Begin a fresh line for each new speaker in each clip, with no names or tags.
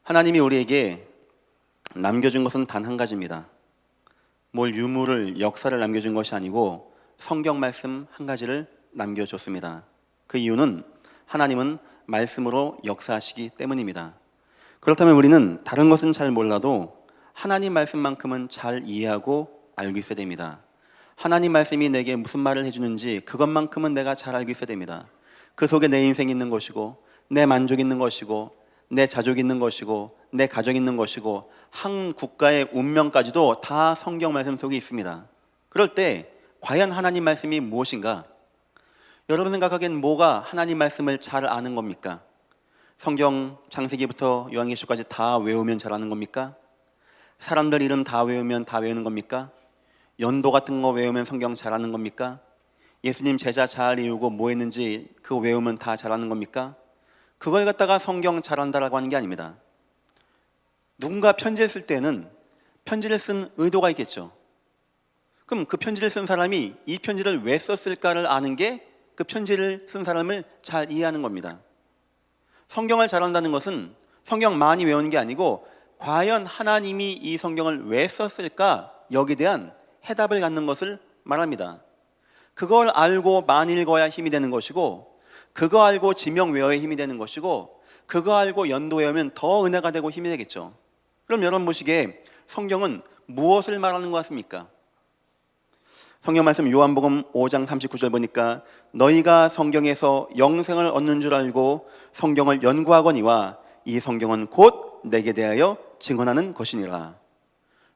하나님이 우리에게 남겨준 것은 단 한 가지입니다. 뭘 유물을, 역사를 남겨준 것이 아니고 성경 말씀 한 가지를 남겨줬습니다. 그 이유는 하나님은 말씀으로 역사하시기 때문입니다. 그렇다면 우리는 다른 것은 잘 몰라도 하나님 말씀만큼은 잘 이해하고 알고 있어야 됩니다. 하나님 말씀이 내게 무슨 말을 해주는지 그것만큼은 내가 잘 알고 있어야 됩니다. 그 속에 내 인생이 있는 것이고, 내 만족이 있는 것이고, 내 자족이 있는 것이고, 내 가정이 있는 것이고, 한 국가의 운명까지도 다 성경 말씀 속에 있습니다. 그럴 때 과연 하나님 말씀이 무엇인가? 여러분 생각하기엔 뭐가 하나님 말씀을 잘 아는 겁니까? 성경 창세기부터 요한계시록까지 다 외우면 잘하는 겁니까? 사람들 이름 다 외우면 다 외우는 겁니까? 연도 같은 거 외우면 성경 잘하는 겁니까? 예수님 제자 잘 이루고 뭐 했는지 그거 외우면 다 잘하는 겁니까? 그걸 갖다가 성경 잘한다라고 하는 게 아닙니다. 누군가 편지를 쓸 때는 편지를 쓴 의도가 있겠죠. 그럼 그 편지를 쓴 사람이 이 편지를 왜 썼을까를 아는 게 그 편지를 쓴 사람을 잘 이해하는 겁니다. 성경을 잘한다는 것은 성경 많이 외우는 게 아니고 과연 하나님이 이 성경을 왜 썼을까? 여기에 대한 해답을 갖는 것을 말합니다. 그걸 알고 많이 읽어야 힘이 되는 것이고, 그거 알고 지명 외워야 힘이 되는 것이고, 그거 알고 연도 외우면 더 은혜가 되고 힘이 되겠죠. 그럼 여러분 보시기에 성경은 무엇을 말하는 것 같습니까? 성경 말씀 요한복음 5장 39절 보니까 너희가 성경에서 영생을 얻는 줄 알고 성경을 연구하거니와 이 성경은 곧 내게 대하여 증언하는 것이니라.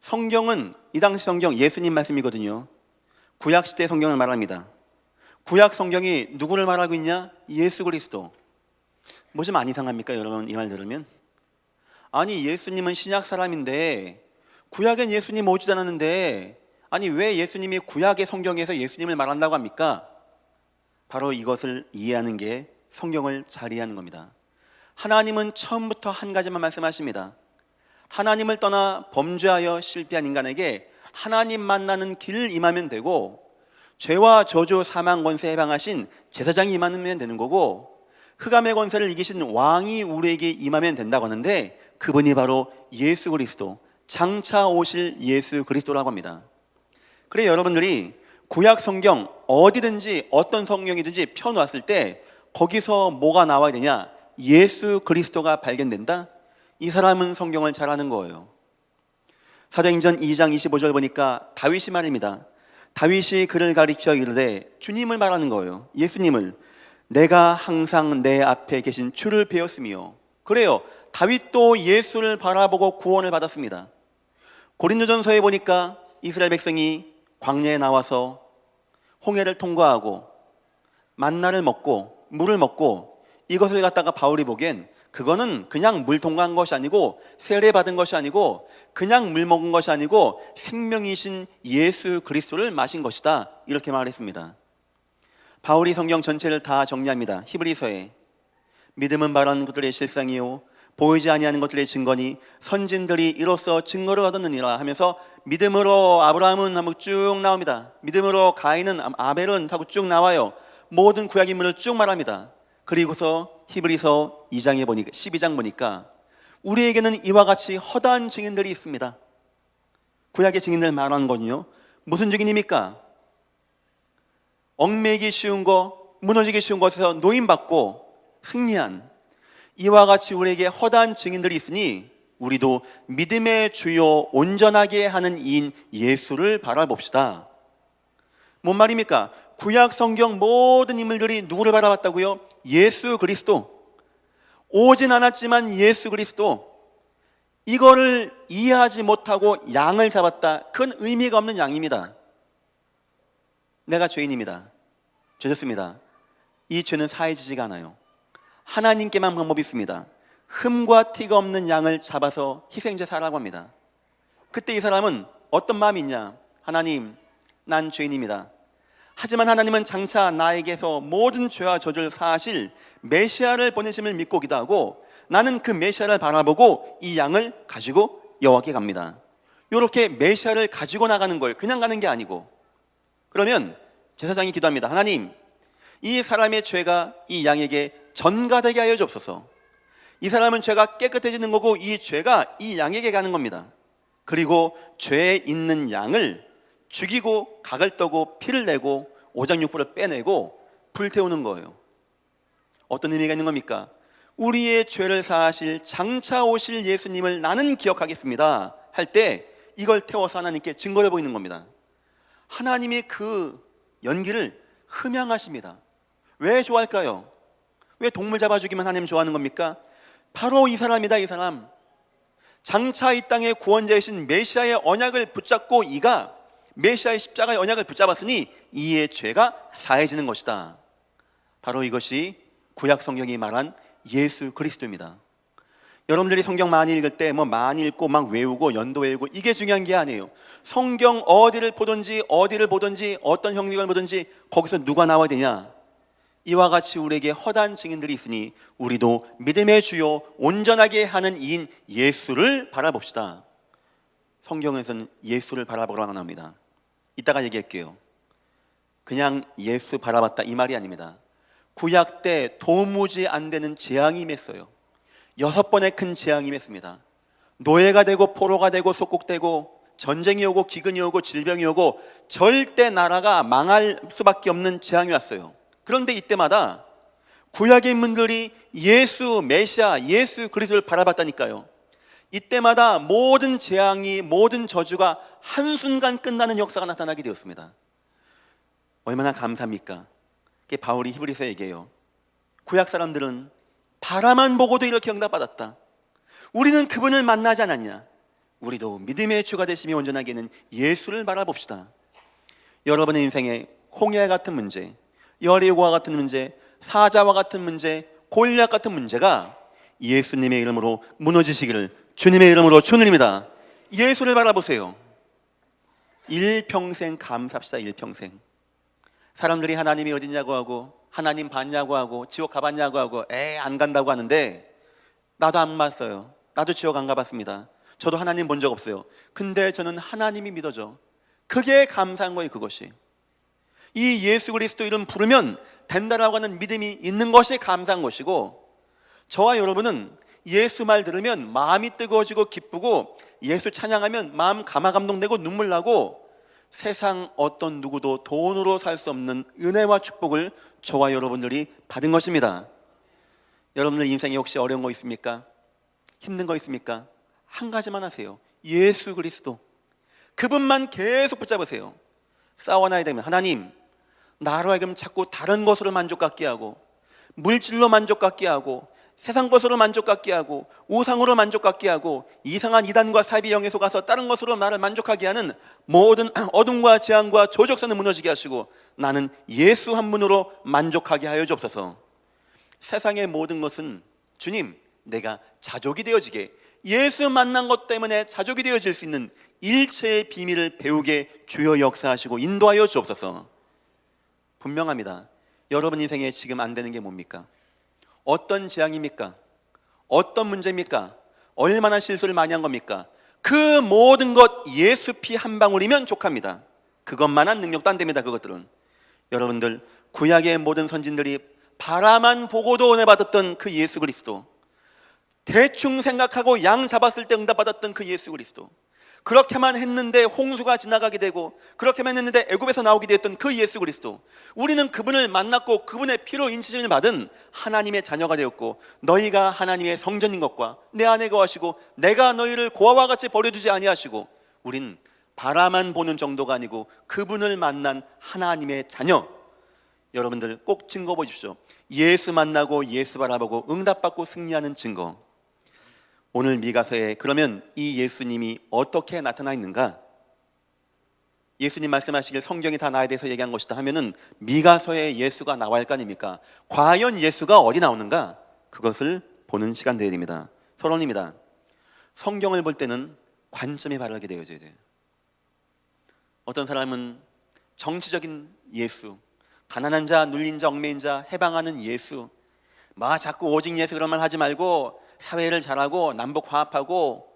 성경은 이 당시 성경 예수님 말씀이거든요. 구약시대 성경을 말합니다. 구약 성경이 누구를 말하고 있냐? 예수 그리스도. 뭐 좀 안 이상합니까 여러분 이 말 들으면? 아니 예수님은 신약 사람인데 구약엔 예수님 오지도 않았는데 아니 왜 예수님이 구약의 성경에서 예수님을 말한다고 합니까? 바로 이것을 이해하는 게 성경을 잘 이해하는 겁니다. 하나님은 처음부터 한 가지만 말씀하십니다. 하나님을 떠나 범죄하여 실패한 인간에게 하나님 만나는 길을 임하면 되고, 죄와 저주 사망 권세 해방하신 제사장이 임하면 되는 거고, 흑암의 권세를 이기신 왕이 우리에게 임하면 된다고 하는데 그분이 바로 예수 그리스도, 장차 오실 예수 그리스도라고 합니다. 그래 여러분들이 구약 성경 어디든지 어떤 성경이든지 펴놓았을 때 거기서 뭐가 나와야 되냐? 예수 그리스도가 발견된다? 이 사람은 성경을 잘 아는 거예요. 사도행전 2장 25절 보니까 다윗이 말입니다. 다윗이 그를 가리켜 이르되 주님을 말하는 거예요. 예수님을. 내가 항상 내 앞에 계신 주를 배웠으며. 그래요, 다윗도 예수를 바라보고 구원을 받았습니다. 고린도전서에 보니까 이스라엘 백성이 광야에 나와서 홍해를 통과하고 만나를 먹고 물을 먹고, 이것을 갖다가 바울이 보기엔 그거는 그냥 물 통과한 것이 아니고 세례받은 것이 아니고 그냥 물 먹은 것이 아니고 생명이신 예수 그리스도를 마신 것이다, 이렇게 말했습니다. 바울이 성경 전체를 다 정리합니다. 히브리서에 믿음은 바라는 것들의 실상이요 보이지 아니하는 것들의 증거니 선진들이 이로써 증거를 얻었느니라 하면서 믿음으로 아브라함은 하고 쭉 나옵니다. 믿음으로 가인은 아벨은 하고 쭉 나와요. 모든 구약 인물을 쭉 말합니다. 그리고서 히브리서 2장에 보니까 12장 보니까 우리에게는 이와 같이 허다한 증인들이 있습니다. 구약의 증인들 말하는 거는요, 무슨 증인입니까? 얽매이기 쉬운 거, 무너지기 쉬운 것에서 노임받고 승리한, 이와 같이 우리에게 허다한 증인들이 있으니 우리도 믿음의 주요 온전하게 하는 이인 예수를 바라봅시다. 뭔 말입니까? 구약 성경 모든 인물들이 누구를 바라봤다고요? 예수 그리스도. 오진 않았지만 예수 그리스도. 이거를 이해하지 못하고 양을 잡았다. 그건 의미가 없는 양입니다. 내가 죄인입니다. 죄졌습니다. 이 죄는 사해지지가 않아요. 하나님께만 방법이 있습니다. 흠과 티가 없는 양을 잡아서 희생제사라고 합니다. 그때 이 사람은 어떤 마음이 있냐? 하나님, 난 죄인입니다. 하지만 하나님은 장차 나에게서 모든 죄와 저주를 사하실 메시아를 보내심을 믿고 기도하고 나는 그 메시아를 바라보고 이 양을 가지고 여호와께 갑니다. 이렇게 메시아를 가지고 나가는 거예요. 그냥 가는 게 아니고. 그러면 제사장이 기도합니다. 하나님, 이 사람의 죄가 이 양에게 전가되게 하여 주옵소서. 이 사람은 죄가 깨끗해지는 거고 이 죄가 이 양에게 가는 겁니다. 그리고 죄에 있는 양을 죽이고 각을 떠고 피를 내고 오장육부를 빼내고 불태우는 거예요. 어떤 의미가 있는 겁니까? 우리의 죄를 사하실 장차 오실 예수님을 나는 기억하겠습니다 할 때 이걸 태워서 하나님께 증거를 보이는 겁니다. 하나님이 그 연기를 흠양하십니다. 왜 좋아할까요? 왜 동물 잡아 죽이면 하나님 좋아하는 겁니까? 바로 이 사람이다. 이 사람 장차 이 땅의 구원자이신 메시아의 언약을 붙잡고 이가 메시아의 십자가의 언약을 붙잡았으니 이의 죄가 사해지는 것이다. 바로 이것이 구약 성경이 말한 예수 그리스도입니다. 여러분들이 성경 많이 읽을 때 많이 읽고 막 외우고 연도 외우고 이게 중요한 게 아니에요. 성경 어디를 보든지 어떤 형식을 보든지 거기서 누가 나와야 되냐? 이와 같이 우리에게 허다한 증인들이 있으니 우리도 믿음의 주요 온전하게 하는 이인 예수를 바라봅시다. 성경에서는 예수를 바라보라고 합니다. 이따가 얘기할게요. 그냥 예수 바라봤다 이 말이 아닙니다. 구약 때 도무지 안 되는 재앙이 임했어요. 6번의 큰 재앙이 임했습니다. 노예가 되고 포로가 되고 속국되고 전쟁이 오고 기근이 오고 질병이 오고 절대 나라가 망할 수밖에 없는 재앙이 왔어요. 그런데 이때마다 구약의 인물들이 예수 메시아 예수 그리스도를 바라봤다니까요. 이때마다 모든 재앙이 모든 저주가 한순간 끝나는 역사가 나타나게 되었습니다. 얼마나 감사합니까? 그게 바울이 히브리서에 얘기해요. 구약 사람들은 바라만 보고도 이렇게 응답받았다. 우리는 그분을 만나지 않았냐? 우리도 믿음의 주가 되시며 온전하게는 예수를 바라봅시다. 여러분의 인생에 홍해 같은 문제, 여리고와 같은 문제, 사자와 같은 문제, 골리앗 같은 문제가 예수님의 이름으로 무너지시기를 주님의 이름으로 축원드립니다. 예수를 바라보세요. 일평생 감사합시다. 일평생. 사람들이 하나님이 어딨냐고 하고 하나님 봤냐고 하고 지옥 가봤냐고 하고 안 간다고 하는데 나도 안 봤어요. 나도 지옥 안 가봤습니다. 저도 하나님 본 적 없어요. 근데 저는 하나님이 믿어져. 그게 감사한 거예요. 그것이 이 예수 그리스도 이름 부르면 된다라고 하는 믿음이 있는 것이 감사한 것이고, 저와 여러분은 예수 말 들으면 마음이 뜨거워지고 기쁘고 예수 찬양하면 마음 감화감동되고 눈물 나고 세상 어떤 누구도 돈으로 살 수 없는 은혜와 축복을 저와 여러분들이 받은 것입니다. 여러분들 인생에 혹시 어려운 거 있습니까? 힘든 거 있습니까? 한 가지만 하세요. 예수 그리스도 그분만 계속 붙잡으세요. 싸워나야 되면 하나님 나로 하여금 자꾸 다른 것으로 만족갖게 하고 물질로 만족갖게 하고 세상 것으로 만족갖게 하고 우상으로 만족갖게 하고 이상한 이단과 사이비 영에 속아서 다른 것으로 나를 만족하게 하는 모든 어둠과 재앙과 조적선을 무너지게 하시고 나는 예수 한 분으로 만족하게 하여 주옵소서. 세상의 모든 것은 주님 내가 자족이 되어지게 예수 만난 것 때문에 자족이 되어질 수 있는 일체의 비밀을 배우게 주여 역사하시고 인도하여 주옵소서. 분명합니다. 여러분 인생에 지금 안 되는 게 뭡니까? 어떤 재앙입니까? 어떤 문제입니까? 얼마나 실수를 많이 한 겁니까? 그 모든 것 예수 피 한 방울이면 족합니다. 그것만한 능력도 안 됩니다. 그것들은 여러분들 구약의 모든 선진들이 바라만 보고도 은혜 받았던 그 예수 그리스도, 대충 생각하고 양 잡았을 때 응답받았던 그 예수 그리스도, 그렇게만 했는데 홍수가 지나가게 되고 그렇게만 했는데 애굽에서 나오게 되었던 그 예수 그리스도, 우리는 그분을 만났고 그분의 피로 인치심을 받은 하나님의 자녀가 되었고 너희가 하나님의 성전인 것과 내 안에 거하시고 내가 너희를 고아와 같이 버려두지 아니하시고, 우린 바라만 보는 정도가 아니고 그분을 만난 하나님의 자녀. 여러분들 꼭 증거 보십시오. 예수 만나고 예수 바라보고 응답받고 승리하는 증거. 오늘 미가서에 그러면 이 예수님이 어떻게 나타나 있는가? 예수님 말씀하시길 성경이 다 나에 대해서 얘기한 것이다 하면은 미가서에 예수가 나와야 할 거 아닙니까? 과연 예수가 어디 나오는가? 그것을 보는 시간 되어야 됩니다. 서론입니다. 성경을 볼 때는 관점이 바르게 되어져야 돼요. 어떤 사람은 정치적인 예수, 가난한 자, 눌린 자, 얽매인 자 해방하는 예수, 자꾸 오직 예수 그런 말 하지 말고 사회를 잘하고 남북 화합하고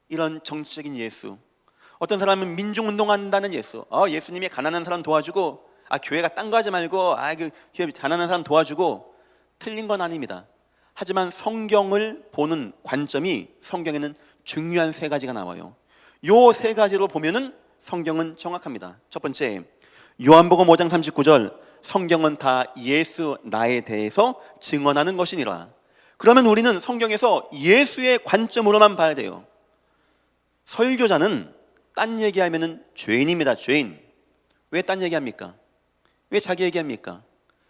이런 정치적인 예수. 어떤 사람은 민중운동한다는 예수. 예수님이 가난한 사람 도와주고 교회가 딴 거 하지 말고 그 가난한 사람 도와주고. 틀린 건 아닙니다. 하지만 성경을 보는 관점이 성경에는 중요한 세 가지가 나와요. 요 세 가지로 보면은 성경은 정확합니다. 첫 번째, 요한복음 5장 39절, 성경은 다 예수 나에 대해서 증언하는 것이니라. 그러면 우리는 성경에서 예수의 관점으로만 봐야 돼요. 설교자는 딴 얘기하면은 죄인입니다. 죄인. 왜 딴 얘기합니까? 왜 자기 얘기합니까?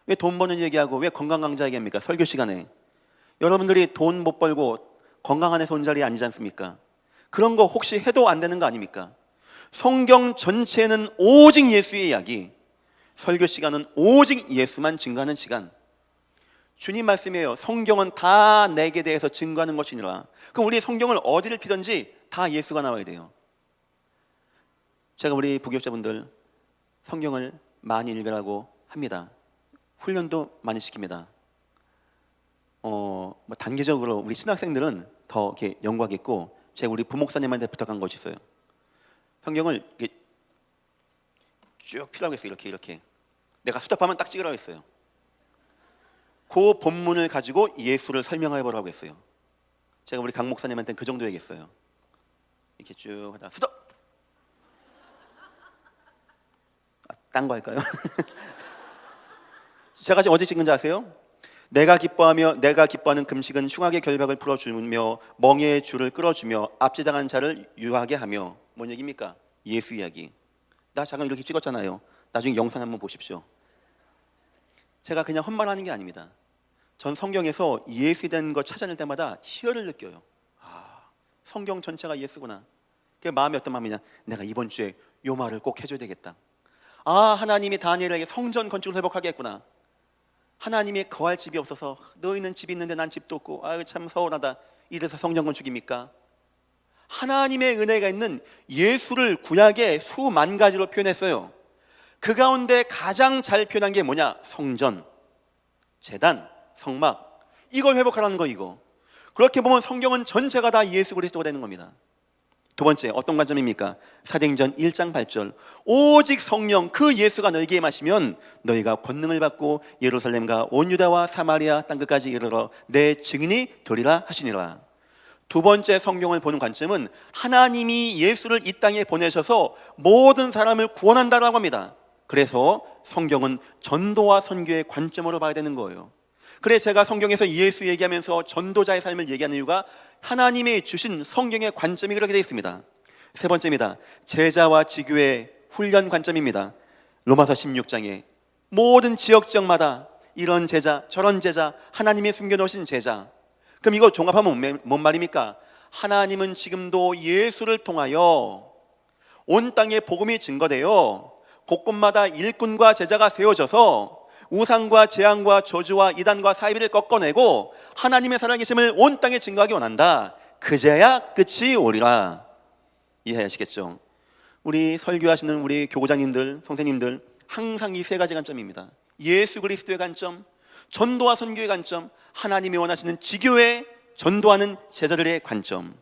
왜 돈 버는 얘기하고 왜 건강 강좌 얘기합니까? 설교 시간에. 여러분들이 돈 못 벌고 건강한 애 손자리 아니지 않습니까? 그런 거 혹시 해도 안 되는 거 아닙니까? 성경 전체는 오직 예수의 이야기, 설교 시간은 오직 예수만 증거하는 시간. 주님 말씀이에요. 성경은 다 내게 대해서 증거하는 것이니라. 그럼 우리 성경을 어디를 피든지 다 예수가 나와야 돼요. 제가 우리 부교육자분들 성경을 많이 읽으라고 합니다. 훈련도 많이 시킵니다. 단계적으로 우리 신학생들은 더 이렇게 연구하겠고, 제가 우리 부목사님한테 부탁한 것이 있어요. 성경을 이렇게 쭉 피라고 했어요. 이렇게. 내가 수답하면 딱 찍으라고 했어요. 그 본문을 가지고 예수를 설명해 보라고 했어요. 제가 우리 강 목사님한테는 그 정도 얘기했어요. 이렇게 쭉 하다 수답! 딴 거 할까요? 제가 지금 어디 찍는지 아세요? 내가 기뻐하는 금식은 흉악의 결박을 풀어주며 멍에의 줄을 끌어주며 압제당한 자를 유하게 하며. 뭔 얘기입니까? 예수 이야기. 나 잠깐 이렇게 찍었잖아요. 나중에 영상 한번 보십시오. 제가 그냥 헛말하는 게 아닙니다. 전 성경에서 예수에 대한 걸 찾아낼 때마다 희열을 느껴요. 성경 전체가 예수구나. 그게 마음이 어떤 마음이냐? 내가 이번 주에 요 말을 꼭 해줘야 되겠다. 하나님이 다니엘에게 성전 건축을 회복하게 했구나. 하나님이 거할 집이 없어서 너희는 집이 있는데 난 집도 없고 참 서운하다. 이래서 성전 건축입니까? 하나님의 은혜가 있는 예수를 구약에 수만 가지로 표현했어요. 그 가운데 가장 잘 표현한 게 뭐냐? 성전, 제단, 성막, 이걸 회복하라는 거. 이거 그렇게 보면 성경은 전체가 다 예수 그리스도가 되는 겁니다. 두 번째, 어떤 관점입니까? 사도행전 1장 8절, 오직 성령 그 예수가 너희에게 임하시면 너희가 권능을 받고 예루살렘과 온 유다와 사마리아 땅끝까지 이르러 내 증인이 되리라 하시니라. 두 번째 성경을 보는 관점은 하나님이 예수를 이 땅에 보내셔서 모든 사람을 구원한다라고 합니다. 그래서 성경은 전도와 선교의 관점으로 봐야 되는 거예요. 그래서 제가 성경에서 예수 얘기하면서 전도자의 삶을 얘기하는 이유가 하나님이 주신 성경의 관점이 그렇게 되어 있습니다. 세 번째입니다. 제자와 지교의 훈련 관점입니다. 로마서 16장에 모든 지역적마다 이런 제자 저런 제자, 하나님이 숨겨놓으신 제자. 그럼 이거 종합하면 뭔 말입니까? 하나님은 지금도 예수를 통하여 온 땅에 복음이 증거되어 곳곳마다 일꾼과 제자가 세워져서 우상과 재앙과 저주와 이단과 사이비를 꺾어내고 하나님의 살아계심을 온 땅에 증거하기 원한다. 그제야 끝이 오리라. 이해하시겠죠? 우리 설교하시는 우리 교구장님들, 선생님들 항상 이 세 가지 관점입니다. 예수 그리스도의 관점, 전도와 선교의 관점, 하나님이 원하시는 지교회 전도하는 제자들의 관점.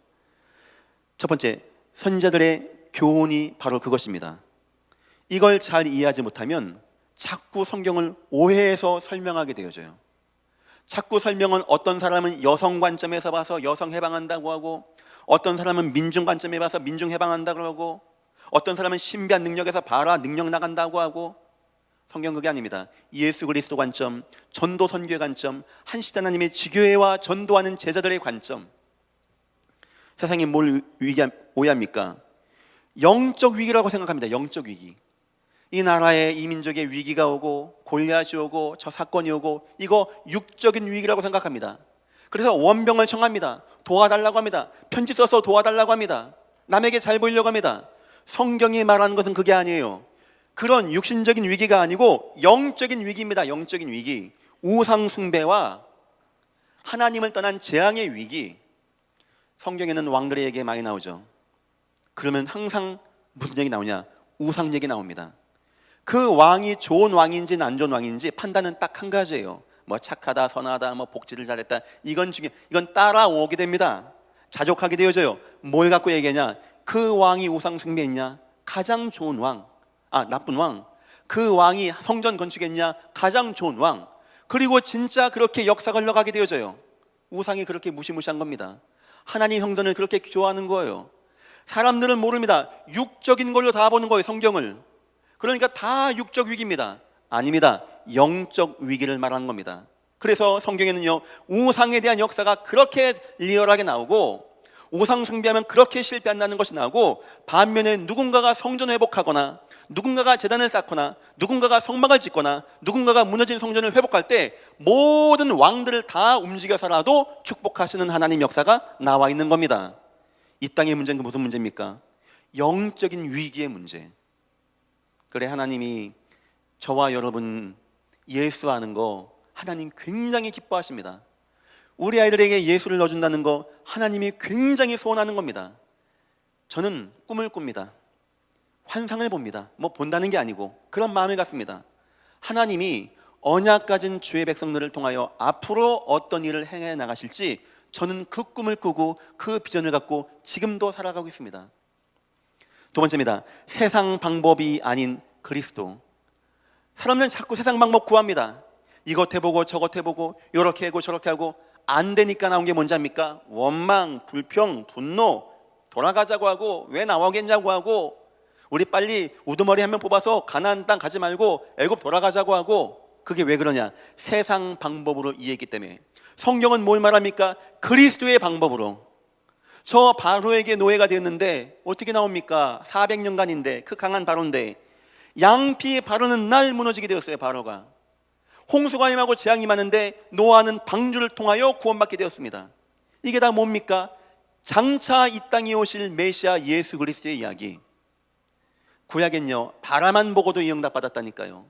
첫 번째, 선지자들의 교훈이 바로 그것입니다. 이걸 잘 이해하지 못하면 자꾸 성경을 오해해서 설명하게 되어져요. 자꾸 설명은 어떤 사람은 여성 관점에서 봐서 여성 해방한다고 하고, 어떤 사람은 민중 관점에 봐서 민중 해방한다고 하고, 어떤 사람은 신비한 능력에서 봐라 능력 나간다고 하고. 성경 그게 아닙니다. 예수 그리스도 관점, 전도 선교의 관점, 한 시대 하나님의 지교회와 전도하는 제자들의 관점. 세상이 뭘 오해합니까? 영적 위기라고 생각합니다. 영적 위기. 이 나라에 이 민족의 위기가 오고 골리앗이 오고 저 사건이 오고, 이거 육적인 위기라고 생각합니다. 그래서 원병을 청합니다. 도와달라고 합니다. 편지 써서 도와달라고 합니다. 남에게 잘 보이려고 합니다. 성경이 말하는 것은 그게 아니에요. 그런 육신적인 위기가 아니고 영적인 위기입니다. 영적인 위기. 우상 숭배와 하나님을 떠난 재앙의 위기. 성경에는 왕들의 얘기 많이 나오죠. 그러면 항상 무슨 얘기 나오냐? 우상 얘기 나옵니다. 그 왕이 좋은 왕인지 안 좋은 왕인지 판단은 딱 한 가지예요. 뭐 착하다, 선하다, 뭐 복지를 잘했다, 이건 따라오게 됩니다. 자족하게 되어져요. 뭘 갖고 얘기하냐? 그 왕이 우상 숭배했냐? 가장 좋은 왕. 나쁜 왕. 그 왕이 성전 건축했냐? 가장 좋은 왕. 그리고 진짜 그렇게 역사가 흘러가게 되어져요. 우상이 그렇게 무시무시한 겁니다. 하나님 형상을 그렇게 좋아하는 거예요. 사람들은 모릅니다. 육적인 걸로 다 보는 거예요, 성경을. 그러니까 다 육적 위기입니다. 아닙니다. 영적 위기를 말하는 겁니다. 그래서 성경에는요, 우상에 대한 역사가 그렇게 리얼하게 나오고, 우상 숭배하면 그렇게 실패한다는 것이 나오고, 반면에 누군가가 성전 회복하거나, 누군가가 제단을 쌓거나, 누군가가 성막을 짓거나, 누군가가 무너진 성전을 회복할 때 모든 왕들을 다 움직여서라도 축복하시는 하나님 역사가 나와 있는 겁니다. 이 땅의 문제는 무슨 문제입니까? 영적인 위기의 문제. 그래, 하나님이 저와 여러분 예수하는 거 하나님 굉장히 기뻐하십니다. 우리 아이들에게 예수를 넣어준다는 거 하나님이 굉장히 소원하는 겁니다. 저는 꿈을 꿉니다. 환상을 봅니다. 뭐 본다는 게 아니고 그런 마음을 갖습니다. 하나님이 언약 가진 주의 백성들을 통하여 앞으로 어떤 일을 행해 나가실지 저는 그 꿈을 꾸고 그 비전을 갖고 지금도 살아가고 있습니다. 두 번째입니다. 세상 방법이 아닌 그리스도. 사람들은 자꾸 세상 방법 구합니다. 이것 해보고 저것 해보고 이렇게 하고 저렇게 하고 안 되니까 나온 게 뭔지 압니까? 원망, 불평, 분노, 돌아가자고 하고 왜 나오겠냐고 하고 우리 빨리 우두머리 한 명 뽑아서 가나안 땅 가지 말고 애굽 돌아가자고 하고. 그게 왜 그러냐? 세상 방법으로 이해했기 때문에. 성경은 뭘 말합니까? 그리스도의 방법으로. 저 바로에게 노예가 되었는데 어떻게 나옵니까? 400년간인데 그 강한 바로인데 양피의 바로는 날 무너지게 되었어요. 바로가 홍수가 임하고 재앙이 임하는데 노아는 방주를 통하여 구원받게 되었습니다. 이게 다 뭡니까? 장차 이 땅에 오실 메시아 예수 그리스도의 이야기. 구약엔요, 바라만 보고도 이 응답 받았다니까요.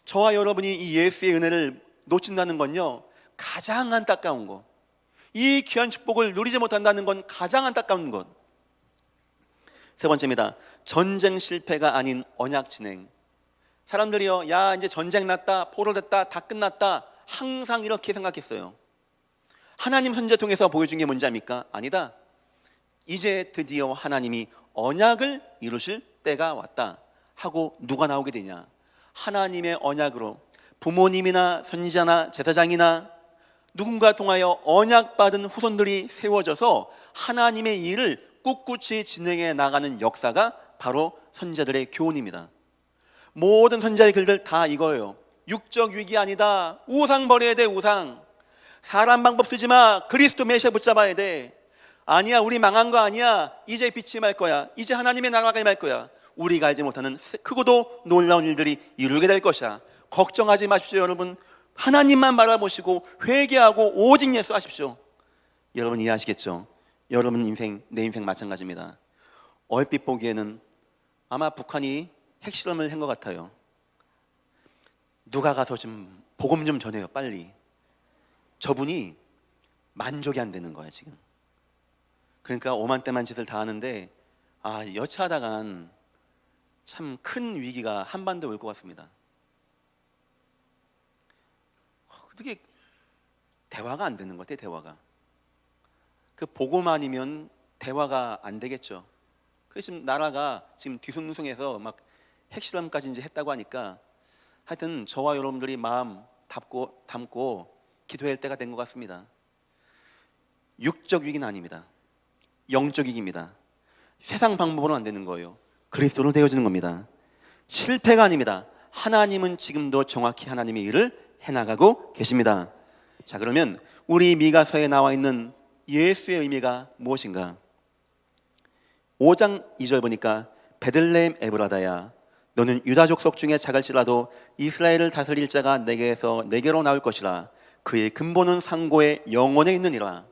저와 여러분이 이 예수의 은혜를 놓친다는 건요, 가장 안타까운 것. 이 귀한 축복을 누리지 못한다는 건 가장 안타까운 것. 세 번째입니다. 전쟁 실패가 아닌 언약 진행. 사람들이요, 야 이제 전쟁 났다, 포로됐다, 다 끝났다, 항상 이렇게 생각했어요. 하나님 선지자 통해서 보여준 게 뭔지 압니까? 아니다. 이제 드디어 하나님이 언약을 이루실 때가 왔다 하고 누가 나오게 되냐? 하나님의 언약으로 부모님이나 선지자나 제사장이나 누군가 통하여 언약받은 후손들이 세워져서 하나님의 일을 꿋꿋이 진행해 나가는 역사가 바로 선지자들의 교훈입니다. 모든 선지자의 글들 다 이거예요. 육적 위기 아니다. 우상 버려야 돼. 우상. 사람 방법 쓰지 마. 그리스도 메시아 붙잡아야 돼. 아니야, 우리 망한 거 아니야. 이제 빛이 말 거야. 이제 하나님의 나라가 임할 거야. 우리가 알지 못하는 크고도 놀라운 일들이 이루게 될 것이야. 걱정하지 마십시오. 여러분, 하나님만 바라보시고 회개하고 오직 예수 하십시오. 여러분 이해하시겠죠? 여러분 인생, 내 인생 마찬가지입니다. 얼핏 보기에는 아마 북한이 핵실험을 한 것 같아요. 누가 가서 좀 복음 좀 전해요, 빨리. 저분이 만족이 안 되는 거야 지금. 그러니까 오만때만 짓을 다 하는데 여차하다간 참 큰 위기가 한반도에 올 것 같습니다. 어떻게 대화가 안 되는 것 같아요. 대화가. 그 보고만이면 대화가 안 되겠죠. 그래서 지금 나라가 지금 뒤숭숭해서 막 핵실험까지 이제 했다고 하니까 하여튼 저와 여러분들이 마음 담고 기도할 때가 된 것 같습니다. 육적 위기는 아닙니다. 영적 위기입니다. 세상 방법으로는 안 되는 거예요. 그리스도로 되어지는 겁니다. 실패가 아닙니다. 하나님은 지금도 정확히 하나님의 일을 해나가고 계십니다. 자, 그러면 우리 미가서에 나와 있는 예수의 의미가 무엇인가? 5장 2절 보니까 베들레헴 에브라다야, 너는 유다 족속 중에 작을지라도 이스라엘을 다스릴 자가 내게서 내게로 나올 것이라. 그의 근본은 상고에 영원에 있느니라.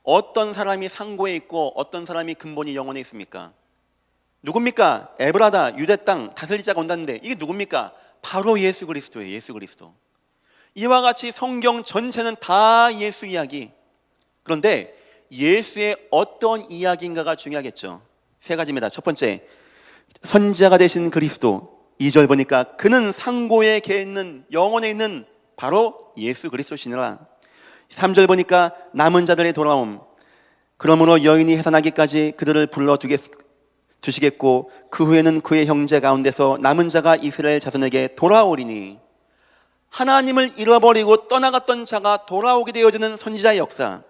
어떤 사람이 상고에 있고 어떤 사람이 근본이 영원에 있습니까? 누굽니까? 에브라다, 유대 땅 다스릴 자가 온다는데 이게 누굽니까? 바로 예수 그리스도예요. 예수 그리스도. 이와 같이 성경 전체는 다 예수 이야기. 그런데 예수의 어떤 이야기인가가 중요하겠죠. 세 가지입니다. 첫 번째, 선지자가 되신 그리스도. 2절 보니까 그는 상고에 계 있는 영원에 있는 바로 예수 그리스도시니라. 3절 보니까 남은 자들의 돌아옴. 그러므로 여인이 해산하기까지 그들을 두시겠고 그 후에는 그의 형제 가운데서 남은 자가 이스라엘 자손에게 돌아오리니. 하나님을 잃어버리고 떠나갔던 자가 돌아오게 되어지는 선지자의 역사.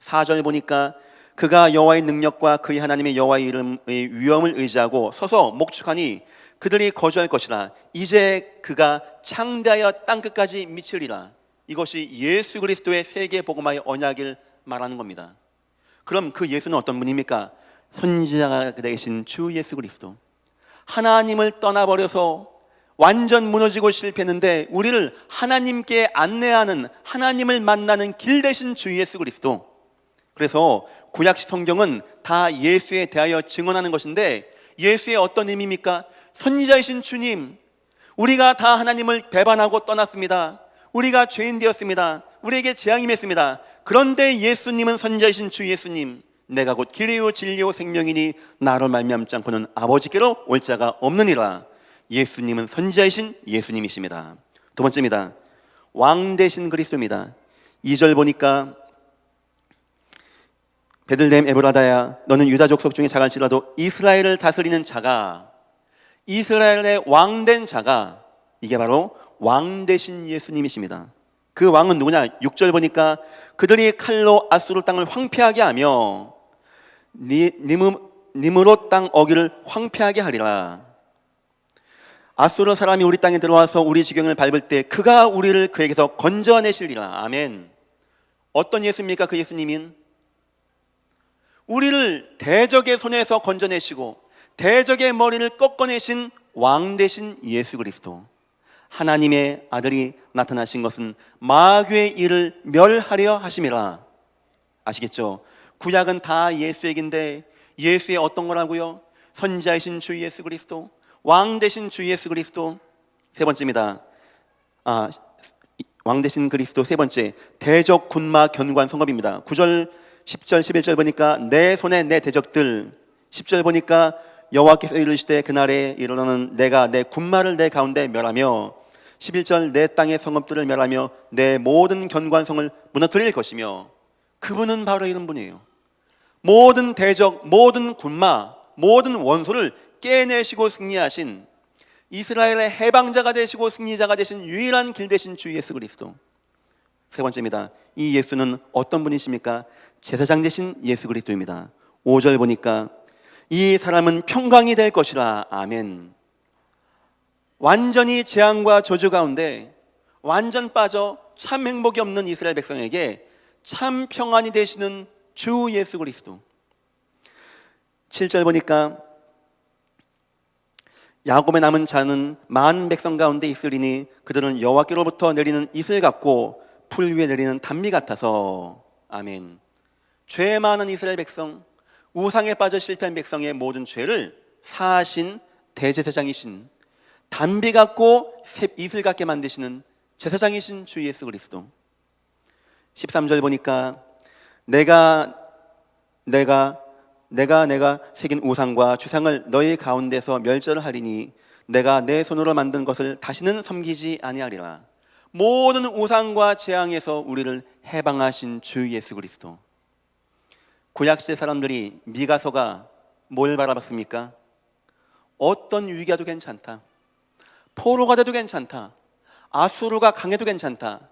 4절 보니까 그가 여호와의 능력과 그의 하나님의 여호와의 이름의 위엄을 의지하고 서서 목축하니 그들이 거주할 것이라. 이제 그가 창대하여 땅끝까지 미치리라. 이것이 예수 그리스도의 세계 복음화의 언약을 말하는 겁니다. 그럼 그 예수는 어떤 분입니까? 선지자가 되신 주 예수 그리스도. 하나님을 떠나버려서 완전 무너지고 실패했는데 우리를 하나님께 안내하는, 하나님을 만나는 길 되신 주 예수 그리스도. 그래서 구약식 성경은 다 예수에 대하여 증언하는 것인데, 예수의 어떤 의미입니까? 선지자이신 주님, 우리가 다 하나님을 배반하고 떠났습니다. 우리가 죄인 되었습니다. 우리에게 재앙이 맺습니다. 그런데 예수님은, 선지자이신 주 예수님, 내가 곧 길이요 진리요 생명이니 나로 말미암지 않고는 아버지께로 올 자가 없느니라. 예수님은 선지자이신 예수님이십니다. 두 번째입니다. 왕 되신 그리스도입니다. 2절 보니까 베들레헴 에브라다야, 너는 유다 족속 중에 작을지라도 이스라엘을 다스리는 자가, 이스라엘의 왕된 자가, 이게 바로 왕 되신 예수님이십니다. 그 왕은 누구냐? 6절 보니까 그들이 칼로 아수르 땅을 황폐하게 하며 니므롯 땅 어귀를 황폐하게 하리라. 아수르 사람이 우리 땅에 들어와서 우리 지경을 밟을 때 그가 우리를 그에게서 건져내시리라. 아멘. 어떤 예수입니까? 그 예수님인 우리를 대적의 손에서 건져내시고 대적의 머리를 꺾어내신 왕 되신 예수 그리스도. 하나님의 아들이 나타나신 것은 마귀의 일을 멸하려 하심이라. 아시겠죠? 구약은 다 예수 얘기인데 예수의 어떤 거라고요? 선지자이신 주 예수 그리스도, 왕 되신 주 예수 그리스도. 세 번째입니다. 왕 되신 그리스도 세 번째, 대적 군마 견고한 성읍입니다. 9절 10절 11절 보니까 내 손에 내 대적들. 10절 보니까 여호와께서 이르시되 그날에 이르러는 내가 내 군마를 내 가운데 멸하며, 11절 내 땅의 성읍들을 멸하며 내 모든 견고한 성을 무너뜨릴 것이며. 그분은 바로 이런 분이에요. 모든 대적, 모든 군마, 모든 원소를 깨내시고 승리하신, 이스라엘의 해방자가 되시고 승리자가 되신 유일한 길 되신 주 예수 그리스도. 세 번째입니다. 이 예수는 어떤 분이십니까? 제사장 되신 예수 그리스도입니다. 5절 보니까 이 사람은 평강이 될 것이라. 아멘. 완전히 재앙과 저주 가운데 완전 빠져 참 행복이 없는 이스라엘 백성에게 참 평안이 되시는 주 예수 그리스도. 7절 보니까 야곱의 남은 자는 많은 백성 가운데 있으리니 그들은 여호와께로부터 내리는 이슬 같고 풀 위에 내리는 단미 같아서. 아멘. 죄 많은 이스라엘 백성, 우상에 빠져 실패한 백성의 모든 죄를 사하신 대제사장이신, 단비 같고 이슬 같게 만드시는 제사장이신 주 예수 그리스도. 13절 보니까 내가 새긴 우상과 주상을 너희 가운데서 멸절을 하리니 내가 내 손으로 만든 것을 다시는 섬기지 아니하리라. 모든 우상과 재앙에서 우리를 해방하신 주 예수 그리스도. 구약시대 사람들이 미가서가 뭘 바라봤습니까? 어떤 위기가 돼도 괜찮다, 포로가 돼도 괜찮다, 아수르가 강해도 괜찮다,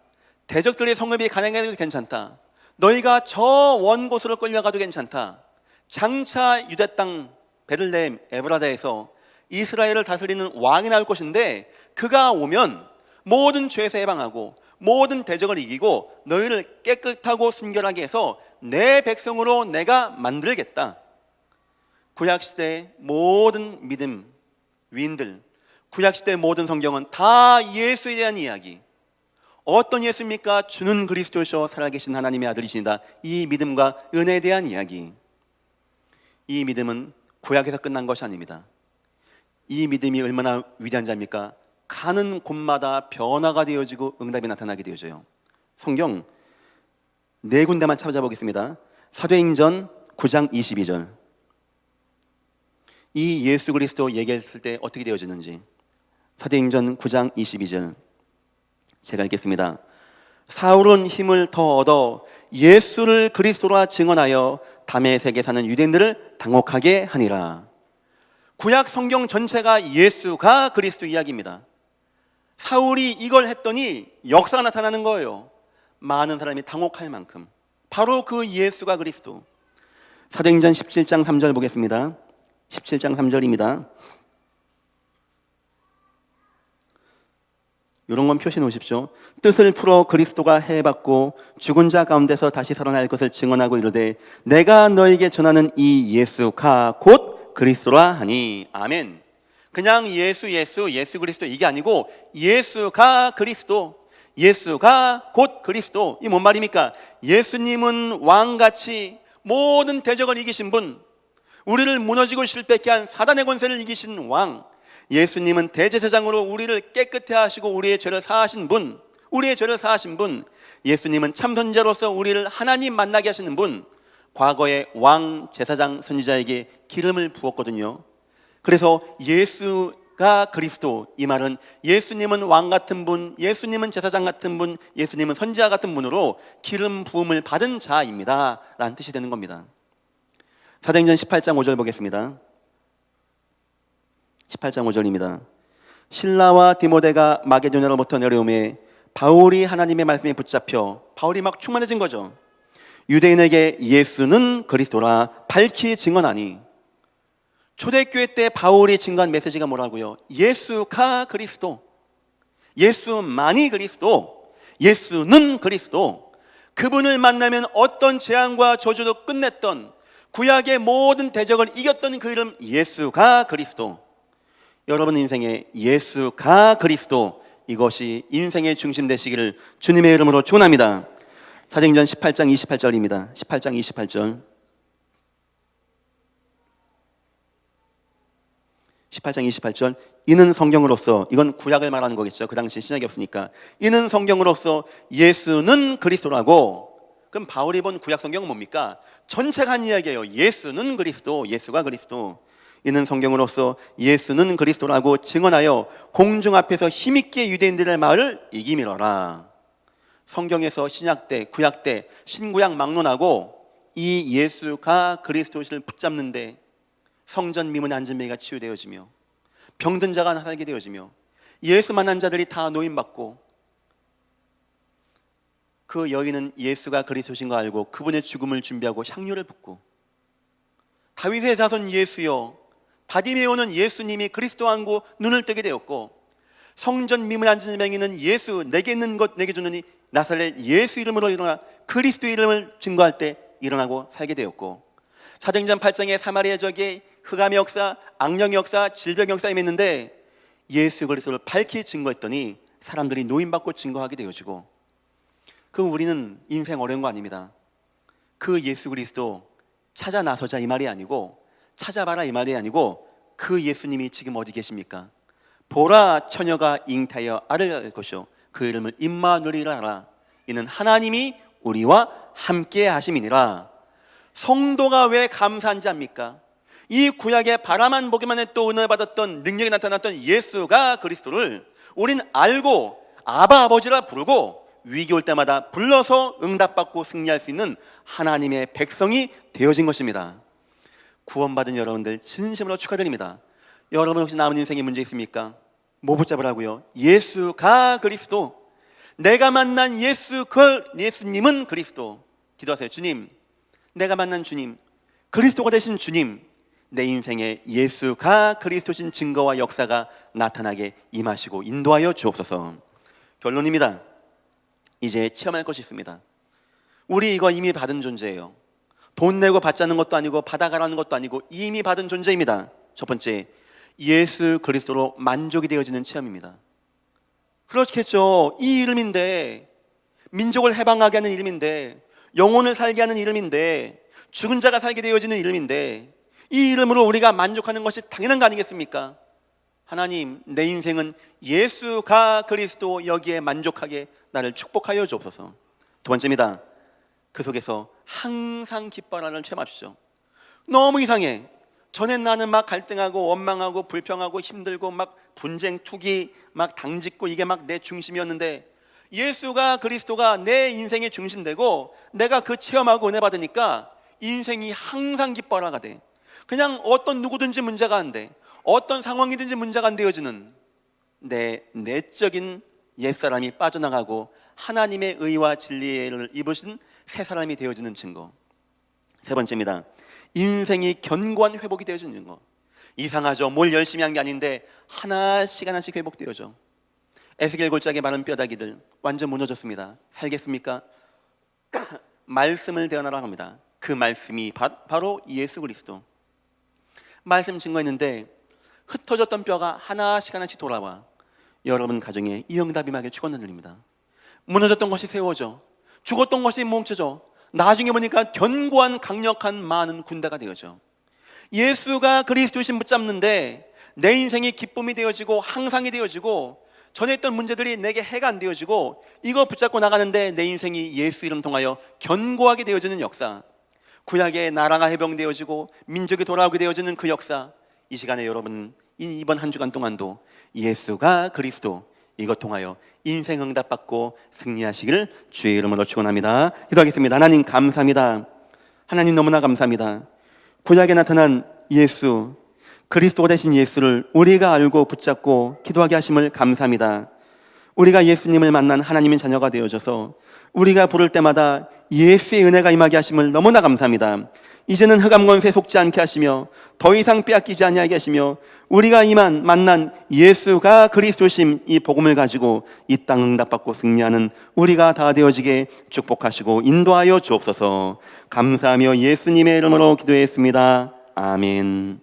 대적들의 성읍이 가난해도 괜찮다, 너희가 저 원곳으로 끌려가도 괜찮다. 장차 유대 땅 베들레헴 에브라다에서 이스라엘을 다스리는 왕이 나올 것인데 그가 오면 모든 죄에서 해방하고 모든 대적을 이기고 너희를 깨끗하고 순결하게 해서 내 백성으로 내가 만들겠다. 구약시대의 모든 믿음 위인들, 구약시대의 모든 성경은 다 예수에 대한 이야기. 어떤 예수입니까? 주는 그리스도시오 살아계신 하나님의 아들이시다. 이 믿음과 은혜에 대한 이야기. 이 믿음은 구약에서 끝난 것이 아닙니다. 이 믿음이 얼마나 위대한 자입니까? 가는 곳마다 변화가 되어지고 응답이 나타나게 되어져요. 성경 네 군데만 찾아보겠습니다. 사도행전 9장 22절. 이 예수 그리스도 얘기했을 때 어떻게 되어지는지. 사도행전 9장 22절 제가 읽겠습니다. 사울은 힘을 더 얻어 예수를 그리스도라 증언하여 다메섹에 사는 유대인들을 당혹하게 하니라. 구약 성경 전체가 예수가 그리스도 이야기입니다. 사울이 이걸 했더니 역사가 나타나는 거예요. 많은 사람이 당혹할 만큼. 바로 그 예수가 그리스도. 사도행전 17장 3절 보겠습니다. 17장 3절입니다. 이런 건 표시해 놓으십시오. 뜻을 풀어 그리스도가 해받고 죽은 자 가운데서 다시 살아날 것을 증언하고 이르되 내가 너에게 전하는 이 예수가 곧 그리스도라 하니. 아멘. 그냥 예수 그리스도 이게 아니고 예수가 그리스도, 예수가 곧 그리스도. 이 뭔 말입니까? 예수님은 왕같이 모든 대적을 이기신 분, 우리를 무너지고 실패케 한 사단의 권세를 이기신 왕, 예수님은 대제사장으로 우리를 깨끗해 하시고 우리의 죄를 사하신 분, 예수님은 참 선지자로서 우리를 하나님 만나게 하시는 분, 과거에 왕, 제사장, 선지자에게 기름을 부었거든요. 그래서 예수가 그리스도, 이 말은 예수님은 왕 같은 분, 예수님은 제사장 같은 분, 예수님은 선지자 같은 분으로 기름 부음을 받은 자입니다 라는 뜻이 되는 겁니다. 사도행전 18장 5절 보겠습니다. 18장 5절입니다. 실라와 디모데가 마게도냐로부터 내려오매 바울이 하나님의 말씀에 붙잡혀, 바울이 막 충만해진 거죠. 유대인에게 예수는 그리스도라 밝히 증언하니. 초대교회 때 바울이 증거한 메시지가 뭐라고요? 예수가 그리스도, 예수만이 그리스도, 예수는 그리스도. 그분을 만나면 어떤 재앙과 저주도 끝냈던, 구약의 모든 대적을 이겼던 그 이름 예수가 그리스도. 여러분 인생에 예수가 그리스도, 이것이 인생의 중심 되시기를 주님의 이름으로 축원합니다. 사도행전 18장 28절입니다. 18장 28절. 18장 28절. 이는 성경으로서, 이건 구약을 말하는 거겠죠. 그 당시 신약이 없으니까. 이는 성경으로서 예수는 그리스도라고. 그럼 바울이 본 구약 성경은 뭡니까? 전체가 한 이야기예요. 예수는 그리스도, 예수가 그리스도. 이는 성경으로서 예수는 그리스도라고 증언하여 공중 앞에서 힘있게 유대인들의 말을 이기미러라. 성경에서 신약 때, 구약 때 신구약 막론하고 이 예수가 그리스도를 붙잡는데 성전 미문의 안전뱅이가 치유되어지며 병든 자가 살게 되어지며 예수 만난 자들이 다 노임받고, 그 여인은 예수가 그리스도신 거 알고 그분의 죽음을 준비하고 향료를 붓고, 다윗의 자손 예수여, 바디메오는 예수님이 그리스도 안고 눈을 뜨게 되었고, 성전 미문 안전뱅이는 예수 내게 있는 것 내게 주느니 나사렛 예수 이름으로 일어나 그리스도 이름을 증거할 때 일어나고 살게 되었고, 사도행전 8장에 사마리아 지역에 흑암의 역사, 악령의 역사, 질병의 역사 임했는데 예수 그리스도를 밝히 증거했더니 사람들이 노임받고 증거하게 되어지고, 그럼 우리는 인생 어려운 거 아닙니다. 그 예수 그리스도 찾아 나서자 이 말이 아니고, 찾아봐라 이 말이 아니고, 그 예수님이 지금 어디 계십니까? 보라 처녀가 잉타하여 알을 낳을 것이요 그 이름을 임마누엘이라 하라. 이는 하나님이 우리와 함께 하심이니라. 성도가 왜 감사한지 압니까? 이 구약의 바라만 보기만 해도 은혜 받았던, 능력이 나타났던 예수가 그리스도를 우린 알고 아바 아버지라 부르고 위기 올 때마다 불러서 응답받고 승리할 수 있는 하나님의 백성이 되어진 것입니다. 구원받은 여러분들 진심으로 축하드립니다. 여러분 혹시 남은 인생에 문제 있습니까? 뭐 붙잡으라고요? 예수가 그리스도, 내가 만난 예수, 그 예수님은 그리스도. 기도하세요. 주님, 내가 만난 주님, 그리스도가 되신 주님, 내 인생에 예수가 그리스도신 증거와 역사가 나타나게 임하시고 인도하여 주옵소서. 결론입니다. 이제 체험할 것이 있습니다. 우리 이거 이미 받은 존재예요. 돈 내고 받자는 것도 아니고 받아가라는 것도 아니고 이미 받은 존재입니다. 첫 번째, 예수 그리스도로 만족이 되어지는 체험입니다. 그렇겠죠. 이 이름인데, 민족을 해방하게 하는 이름인데, 영혼을 살게 하는 이름인데, 죽은 자가 살게 되어지는 이름인데, 이 이름으로 우리가 만족하는 것이 당연한 거 아니겠습니까? 하나님, 내 인생은 예수가 그리스도 여기에 만족하게 나를 축복하여 주옵소서. 두 번째입니다. 그 속에서 항상 기뻐하라를 체험하십시오. 너무 이상해. 전엔 나는 막 갈등하고 원망하고 불평하고 힘들고 막 분쟁 투기 막 당짓고 이게 막 내 중심이었는데, 예수가 그리스도가 내 인생의 중심되고 내가 그 체험하고 은혜 받으니까 인생이 항상 기뻐하라가 돼. 그냥 어떤 누구든지 문제가 안 돼. 어떤 상황이든지 문제가 안 되어지는, 내 내적인 옛사람이 빠져나가고 하나님의 의와 진리를 입으신 새 사람이 되어지는 증거. 세 번째입니다. 인생이 견고한 회복이 되어지는 거. 이상하죠. 뭘 열심히 한 게 아닌데 하나씩 하나씩 회복되어져. 에스겔 골짜기 마른 뼈다귀들 완전 무너졌습니다. 살겠습니까? 말씀을 대언하라고 합니다. 그 말씀이 바로 예수 그리스도. 말씀 증거했는데 흩어졌던 뼈가 하나씩 하나씩 돌아와 여러분 가정에 이 응답이 임하길 축원드립니다. 무너졌던 것이 세워져, 죽었던 것이 뭉쳐져, 나중에 보니까 견고한 강력한 많은 군대가 되어져. 예수가 그리스도이신 붙잡는데 내 인생이 기쁨이 되어지고 항상이 되어지고 전에 있던 문제들이 내게 해가 안 되어지고 이거 붙잡고 나가는데 내 인생이 예수 이름 통하여 견고하게 되어지는 역사, 구약의 나라가 해병되어지고 민족이 돌아오게 되어지는 그 역사, 이 시간에 여러분 이번 한 주간 동안도 예수가 그리스도 이것 통하여 인생 응답받고 승리하시기를 주의 이름으로 축원합니다. 기도하겠습니다. 하나님 감사합니다. 하나님 너무나 감사합니다. 구약에 나타난 예수, 그리스도 되신 예수를 우리가 알고 붙잡고 기도하게 하심을 감사합니다. 우리가 예수님을 만난 하나님의 자녀가 되어져서 우리가 부를 때마다 예수의 은혜가 임하게 하심을 너무나 감사합니다. 이제는 흑암권세 속지 않게 하시며 더 이상 빼앗기지 아니하게 하시며 우리가 만난 예수가 그리스도심 이 복음을 가지고 이 땅 응답받고 승리하는 우리가 다 되어지게 축복하시고 인도하여 주옵소서. 감사하며 예수님의 이름으로 기도했습니다. 아멘.